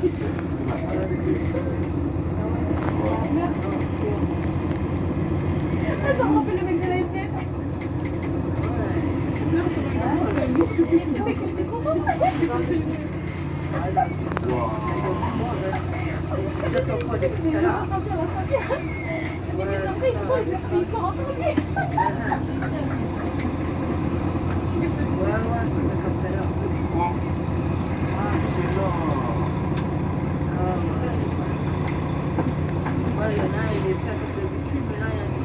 Ça me rappelle le mec de la SNF. Il y en a, il est prêt à faire le véhicule, mais là, il y a un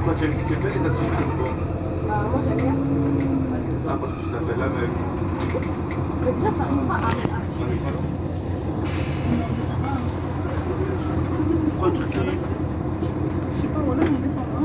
Toi, tu aimes bien les activités ou pas? Moi j'aime bien. Ah, parce que tu t'appelles la même. Mais déjà ça rime pas à Retrouver. Je sais pas, voilà, on descend là.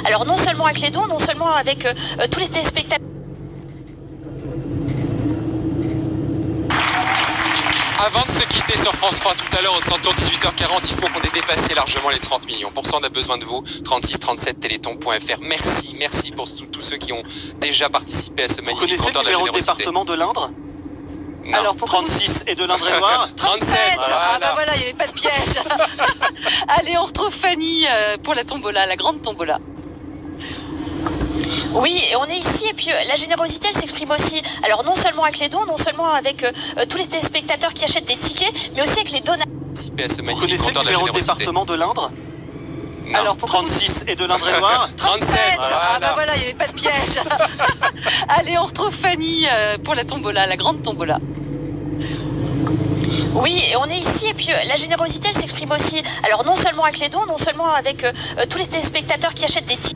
Alors non seulement avec les dons, non seulement avec tous les téléspectateurs. Avant de se quitter sur France 3 tout à l'heure, on s'entoure 18h40, il faut qu'on ait dépassé largement les 30 millions. Pour ça, on a besoin de vous. 36 37 téléthon.fr. Merci pour tous ceux qui ont déjà participé à ce magnifique connaissez compteur le de la numéro de générosité. département de l'Indre? Non. Alors, 36 et de l'Indre-et-Loire 37. Ah bah voilà, il n'y avait pas de piège. Allez, on retrouve Fanny pour la tombola, la grande tombola. Oui, et on est ici, et puis la générosité, elle s'exprime aussi. Alors non seulement avec les dons, non seulement avec tous les téléspectateurs qui achètent des tickets, mais aussi avec les donateurs. Participer à ce Vous magnifique connaissez le compteur de la numéro de générosité. département de l'Indre? Non. Alors, 36 et de l'Indre-et-Loire 37. Ah bah Voilà. voilà, il n'y avait pas de piège. Allez, on retrouve Fanny pour la tombola, la grande tombola. Oui, et on est ici, et puis la générosité, elle s'exprime aussi. Alors non seulement avec les dons, non seulement avec tous les téléspectateurs qui achètent des tickets.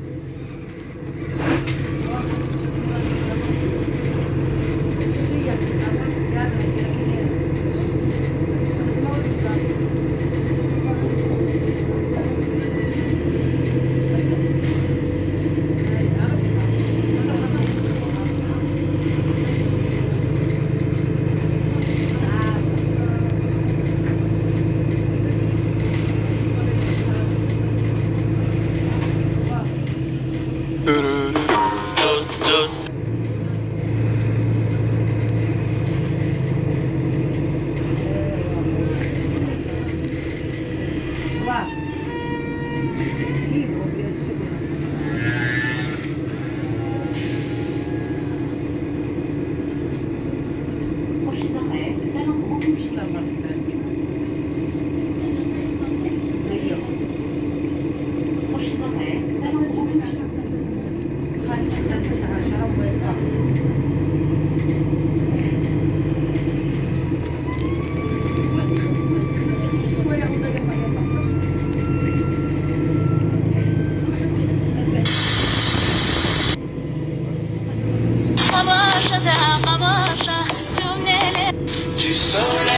Du soleil.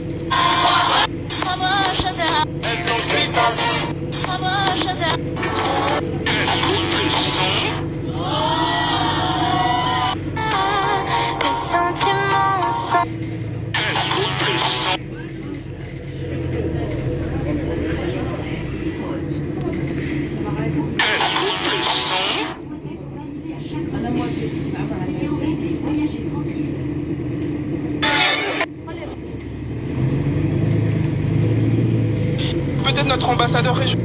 Peut-être notre ambassadeur régional.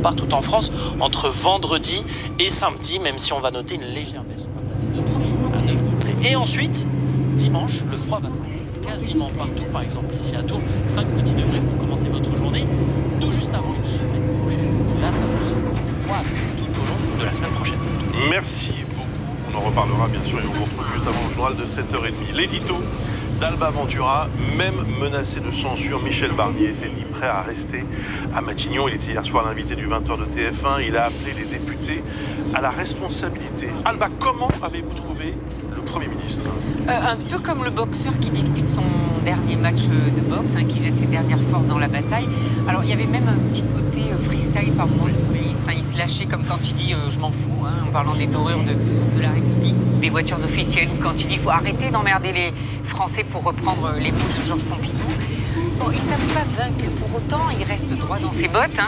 Partout en France entre vendredi et samedi, même si on va noter une légère baisse. On va passer de 3 à 9 degrés. Et ensuite, dimanche, le froid va s'imposer quasiment partout. Par exemple, ici à Tours, 5 petits degrés pour commencer votre journée, tout juste avant une semaine prochaine. là, ça vous sera tout au long de la semaine prochaine. Merci beaucoup. On en reparlera bien sûr et on vous retrouve juste avant le journal de 7h30. L'édito d'Alba Ventura, même menacé de censure, Michel Barnier s'est dit prêt à rester à Matignon. Il était hier soir l'invité du 20h de TF1. Il a appelé les députés à la responsabilité. Alba, comment avez-vous trouvé le Premier ministre? Un peu comme le boxeur qui dispute son dernier match de boxe, qui jette ses dernières forces dans la bataille. Alors il y avait même un petit côté freestyle par moment, le ministre. Il se lâchait comme quand il dit je m'en fous, en parlant des dorures de la République, des voitures officielles, quand il dit il faut arrêter d'emmerder les Français, pour reprendre les mots de Georges Pompidou. Bon, ils ne savent pas vaincre, pour autant il reste droit dans ses bottes.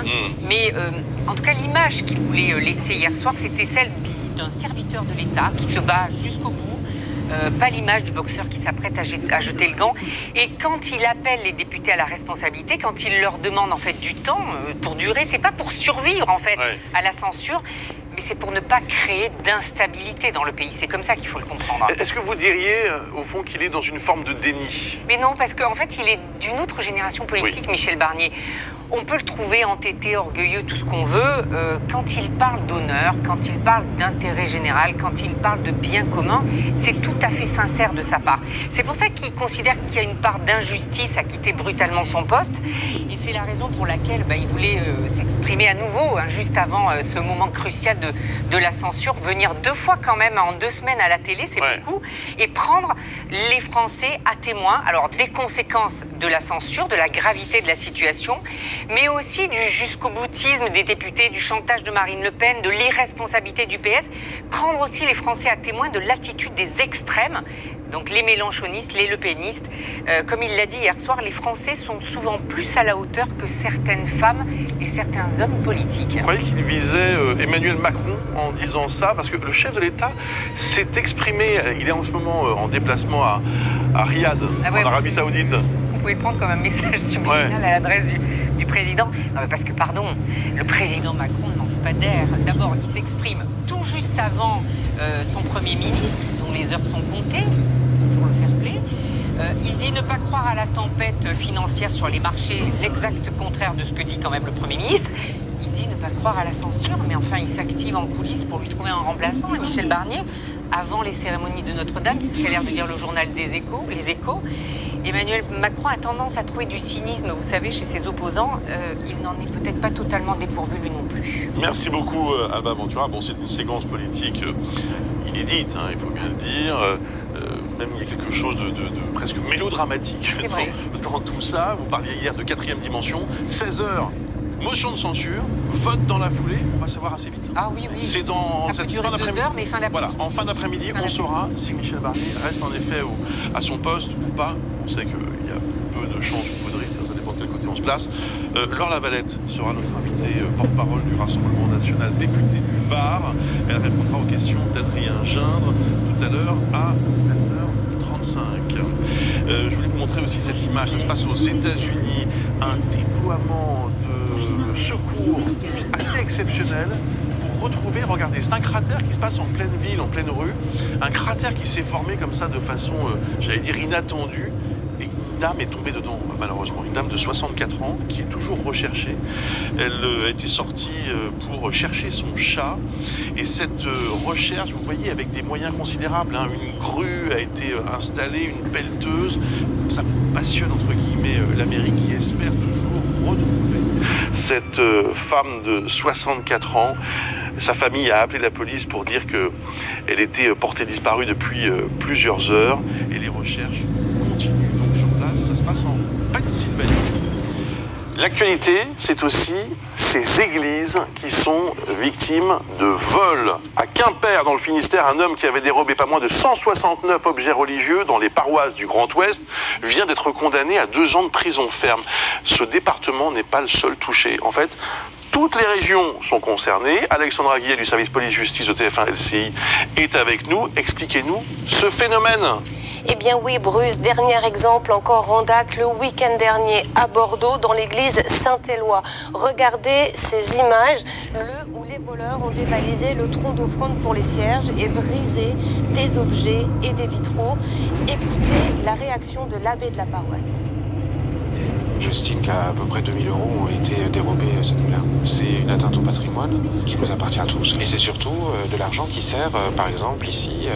Mais en tout cas l'image qu'il voulait laisser hier soir, c'était celle d'un serviteur de l'État qui se bat jusqu'au bout. Pas l'image du boxeur qui s'apprête à jeter le gant. Et quand il appelle les députés à la responsabilité, quand il leur demande en fait du temps pour durer, c'est pas pour survivre en fait à la censure, mais c'est pour ne pas créer d'instabilité dans le pays. C'est comme ça qu'il faut le comprendre. Est-ce que vous diriez au fond qu'il est dans une forme de déni? Mais non, parce qu'en fait il est d'une autre génération politique, Michel Barnier. On peut le trouver entêté, orgueilleux, tout ce qu'on veut. Quand il parle d'honneur, quand il parle d'intérêt général, quand il parle de bien commun, c'est tout à fait sincère de sa part. C'est pour ça qu'il considère qu'il y a une part d'injustice à quitter brutalement son poste. Et c'est la raison pour laquelle il voulait s'exprimer à nouveau, juste avant ce moment crucial de la censure, venir 2 fois quand même en 2 semaines à la télé, c'est beaucoup, et prendre les Français à témoin, alors des conséquences de la censure, de la gravité de la situation, mais aussi du jusqu'au-boutisme des députés, du chantage de Marine Le Pen, de l'irresponsabilité du PS, prendre aussi les Français à témoin de l'attitude des extrêmes, donc les mélenchonistes, les lepénistes. Comme il l'a dit hier soir, les Français sont souvent plus à la hauteur que certaines femmes et certains hommes politiques. Vous croyez qu'il visait Emmanuel Macron en disant ça? Parce que le chef de l'État s'est exprimé, il est en ce moment en déplacement à Riyad, en Arabie Saoudite. Vous pouvez le prendre comme un message subliminal à l'adresse du président. Non, mais parce que, pardon, le président Macron ne manque pas d'air. D'abord, il s'exprime tout juste avant son Premier ministre, dont les heures sont comptées, pour le fair play. Il dit ne pas croire à la tempête financière sur les marchés, l'exact contraire de ce que dit quand même le Premier ministre. Il dit ne pas croire à la censure, mais enfin, il s'active en coulisses pour lui trouver un remplaçant, Michel Barnier. Avant les cérémonies de Notre-Dame, c'est ce qu'a l'air de dire le journal des Échos, les Échos. Emmanuel Macron a tendance à trouver du cynisme, vous savez, chez ses opposants. Il n'en est peut-être pas totalement dépourvu lui non plus. Merci beaucoup, Alba Ventura. Bon, c'est une séquence politique inédite, il faut bien le dire. Même il y a quelque chose de presque mélodramatique dans tout ça. Vous parliez hier de 4e dimension. 16h, motion de censure, vote dans la foulée. On va savoir assez vite. Ah oui, oui. C'est dans ça cette peut fin durer 2 heures, mais fin d'après-midi. Voilà, en fin d'après-midi, on saura si Michel Barnier reste en effet à son poste ou pas. On sait qu'il y a peu de chances ou peu de risques, ça dépend de quel côté on se place. Laure Lavalette sera notre invitée porte-parole du Rassemblement national, députée du Var. Elle répondra aux questions d'Adrien Gindre tout à l'heure à 7h35. Je voulais vous montrer aussi cette image. Ça se passe aux États-Unis, un déploiement de secours assez exceptionnel pour retrouver, regardez, c'est un cratère qui se passe en pleine ville, en pleine rue, un cratère qui s'est formé comme ça de façon, j'allais dire, inattendue, et une dame est tombée dedans, malheureusement, une dame de 64 ans qui est toujours recherchée. Elle a été sortie pour chercher son chat, et cette recherche, vous voyez, avec des moyens considérables, une grue a été installée, une pelleteuse, ça passionne entre guillemets l'Amérique qui espère toujours retrouver cette femme de 64 ans. Sa famille a appelé la police pour dire qu'elle était portée disparue depuis plusieurs heures et les recherches continuent. Donc sur place, ça se passe en Pennsylvanie. L'actualité, c'est aussi ces églises qui sont victimes de vols. À Quimper, dans le Finistère, un homme qui avait dérobé pas moins de 169 objets religieux dans les paroisses du Grand Ouest vient d'être condamné à 2 ans de prison ferme. Ce département n'est pas le seul touché. En fait, toutes les régions sont concernées. Alexandra Guillet du service police-justice de TF1 LCI est avec nous. Expliquez-nous ce phénomène. Eh bien oui, Bruce, dernier exemple encore en date, le week-end dernier à Bordeaux, dans l'église Saint-Éloi. Regardez ces images, où les voleurs ont dévalisé le tronc d'offrande pour les cierges et brisé des objets et des vitraux. Écoutez la réaction de l'abbé de la paroisse. J'estime qu'à peu près 2000 € ont été dérobés cette nuit-là. C'est une atteinte au patrimoine qui nous appartient à tous. Et c'est surtout de l'argent qui sert, par exemple, ici,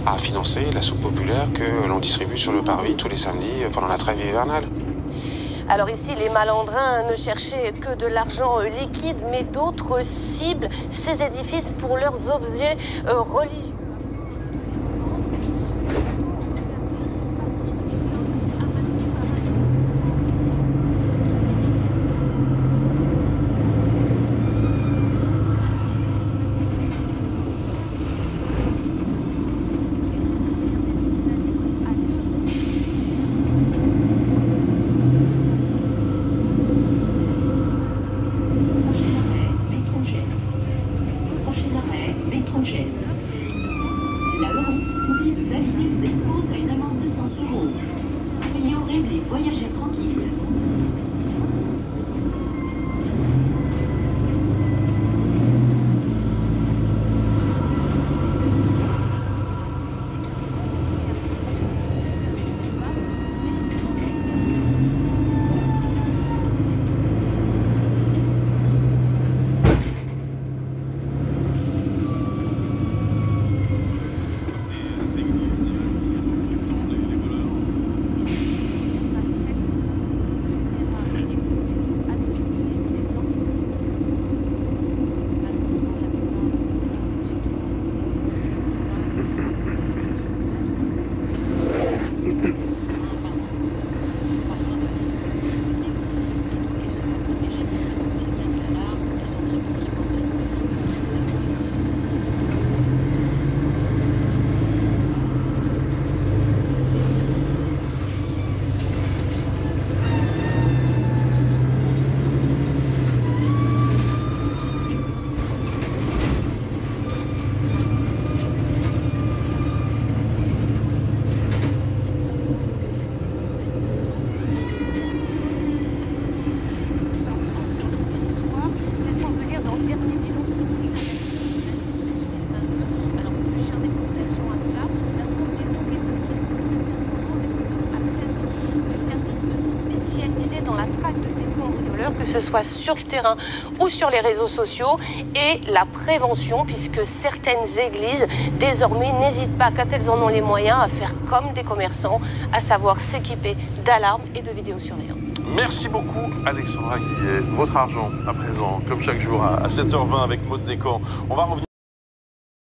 à financer la soupe populaire que l'on distribue sur le parvis tous les samedis pendant la trêve hivernale. Alors ici, les malandrins ne cherchaient que de l'argent liquide, mais d'autres ciblent ces édifices pour leurs objets religieux. La Laurence, si vous validez, vous expose à une amende de 100 €. Soyez horribles et voyagez tranquille. Dans la traque de ces cambrioleurs, que ce soit sur le terrain ou sur les réseaux sociaux, et la prévention, puisque certaines églises désormais n'hésitent pas, quand elles en ont les moyens, à faire comme des commerçants, à savoir s'équiper d'alarmes et de vidéosurveillance. Merci beaucoup Alexandra Guillet. Votre argent à présent, comme chaque jour à 7h20 avec Maud Descamps. On va revenir